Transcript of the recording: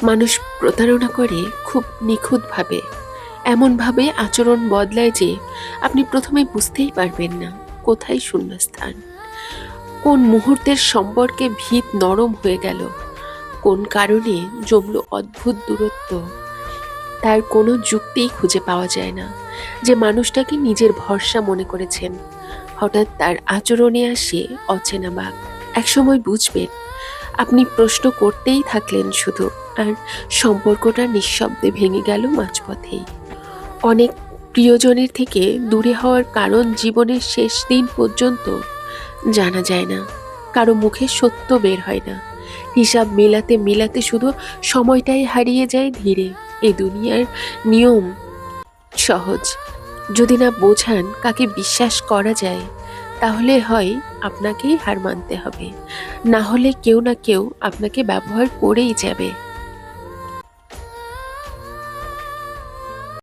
মানুষ প্রতারণা করে খুব নিখুঁতভাবে, এমনভাবে আচরণ বদলায় যে আপনি প্রথমে বুঝতেই পারবেন না কোথায় শূন্যস্থান, কোন মুহূর্তের সম্পর্কে ভিত নরম হয়ে গেল, কোন কারণে জমল অদ্ভুত দূরত্ব। তার কোনো যুক্তিই খুঁজে পাওয়া যায় না। যে মানুষটাকে নিজের ভরসা মনে করেছেন, হঠাৎ তার আচরণে আসে অচেনা বাঁক। একসময় বুঝবেন আপনি প্রশ্ন করতেই থাকলেন শুধু, আর সম্পর্কটা নিঃশব্দে ভেঙে গেল মাঝপথেই। অনেক প্রিয়জনের থেকে দূরে হওয়ার কারণ জীবনের শেষ দিন পর্যন্ত জানা যায় না। কারো মুখে সত্য বের হয় না। হিসাব মেলাতে মেলাতে শুধু সময়টাই হারিয়ে যায় ধীরে। এ দুনিয়ার নিয়ম সহজ। যদি না বোঝান কাকে বিশ্বাস করা যায়, তাহলে হয় আপনাকেই হার মানতে হবে, না হলে কেউ না কেউ আপনাকে ব্যবহার করেই যাবে।